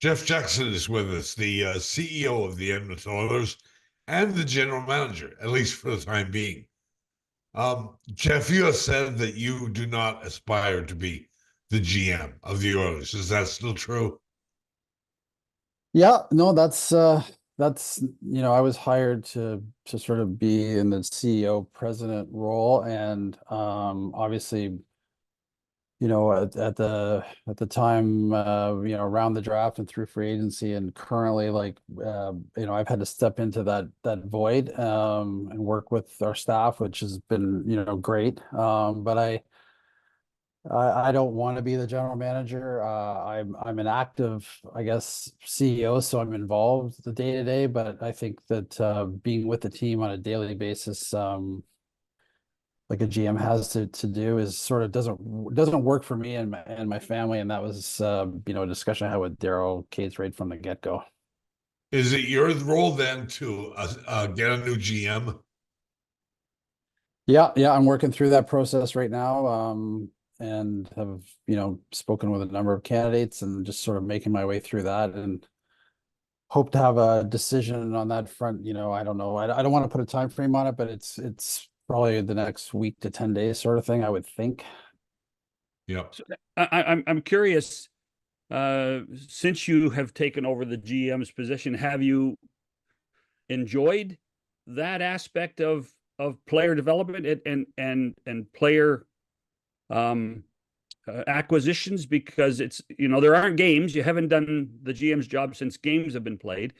Jeff Jackson is with us, the CEO of the Edmonton Oilers and the general manager, at least for the time being. Jeff, you have said that you do not aspire to be the GM of the Oilers. Is that still true? Yeah, no, that's I was hired to sort of be in the CEO president role, and obviously, at the time, around the draft and through free agency, and currently, I've had to step into that void and work with our staff, which has been great. But I don't want to be the general manager. I'm an active, I guess, CEO, so I'm involved the day to day. But I think that being with the team on a daily basis, like a GM has to do, is sort of doesn't work for me and my family. And that was a discussion I had with Daryl Cates right from the get go. Is it your role then to get a new GM? Yeah, I'm working through that process right now. And have spoken with a number of candidates and just sort of making my way through that, and hope to have a decision on that front. I don't know. I don't want to put a time frame on it, but it's probably the next week to 10 days sort of thing, I would think. Yep. So I'm curious, since you have taken over the GM's position, have you enjoyed that aspect of player development and player acquisitions? Because there aren't games. You haven't done the GM's job since games have been played.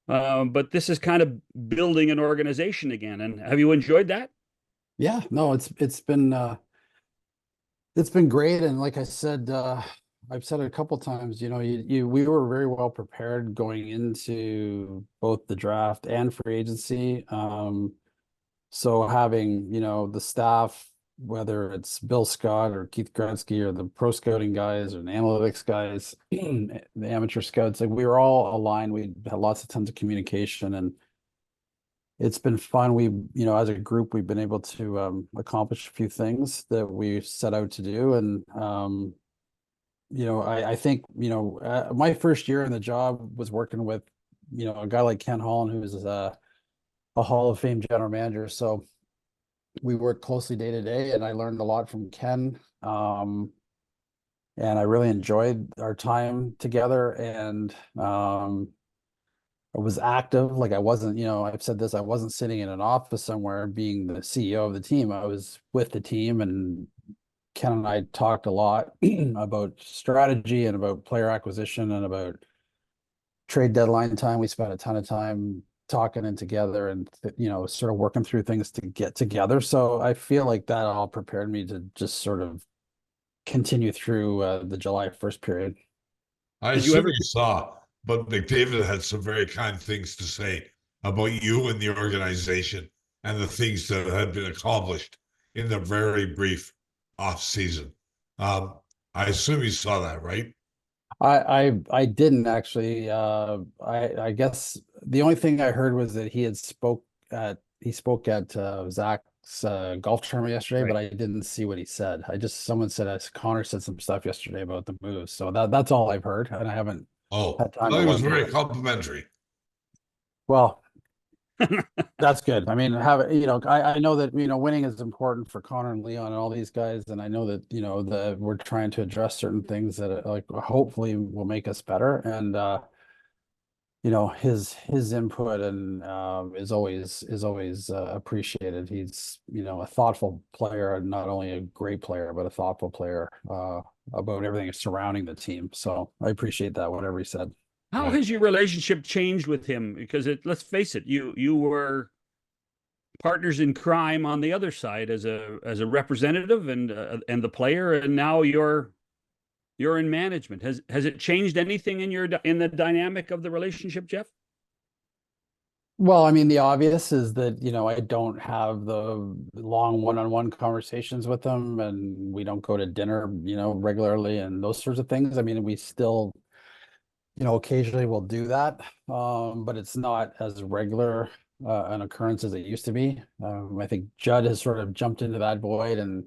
But this is kind of building an organization again. And have you enjoyed that? Yeah, no, it's been great. And like I said, I've said it a couple times, we were very well prepared going into both the draft and free agency. So having, the staff, whether it's Bill Scott or Keith Gretzky or the pro scouting guys or the analytics guys, the amateur scouts, like we were all aligned. We had lots of tons of communication, and it's been fun. As a group, we've been able to accomplish a few things that we set out to do. And, I think, my first year in the job was working with, a guy like Ken Holland, who is a Hall of Fame general manager. So we worked closely day to day, and I learned a lot from Ken. And I really enjoyed our time together. And I was active. Like I wasn't, I've said this, I wasn't sitting in an office somewhere being the CEO of the team. I was with the team, and Ken and I talked a lot about strategy and about player acquisition and about trade deadline time. We spent a ton of time talking and together, and sort of working through things to get together. So I feel like that all prepared me to just sort of continue through the July 1st period. I Did you assume ever? you saw, but McDavid had some very kind things to say about you and the organization and the things that had been accomplished in the very brief off season. I assume you saw that, right? I didn't actually. I guess the only thing I heard was that he spoke at Zach's golf tournament yesterday, but Right. I didn't see what he said. Someone said Connor said some stuff yesterday about the moves, so that's all I've heard, and I haven't Oh, had time well, to he was look at very it. complimentary. Well, that's good. I mean, I know that, winning is important for Connor and Leon and all these guys. And I know that, we're trying to address certain things that like hopefully will make us better. And, his input and is always appreciated. He's, a thoughtful player, and not only a great player, but a thoughtful player, about everything surrounding the team. So I appreciate that, whatever he said. How Right. has your relationship changed with him? Because let's face it, you were partners in crime on the other side as a representative and the player, and now you're in management. Has it changed anything in the dynamic of the relationship, Jeff? Well, I mean, the obvious is that, I don't have the long one-on-one conversations with them, and we don't go to dinner, regularly, and those sorts of things. I mean, we still, occasionally we'll do that, but it's not as regular an occurrence as it used to be. I think Judd has sort of jumped into that void, and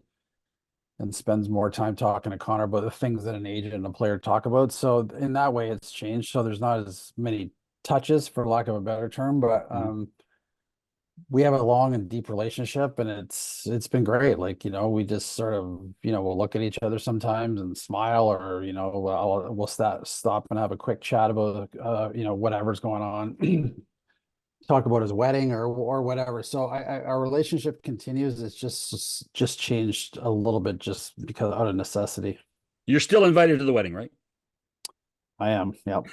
and spends more time talking to Connor about the things that an agent and a player talk about. So in that way, it's changed. So there's not as many touches, for lack of a better term, but we have a long and deep relationship, and it's been great. Like, we just sort of, we'll look at each other sometimes and smile, or, we'll stop and have a quick chat about, whatever's going on, talk about his wedding or whatever. So our relationship continues. It's just changed a little bit just because out of necessity. You're still invited to the wedding, right? I am. Yep.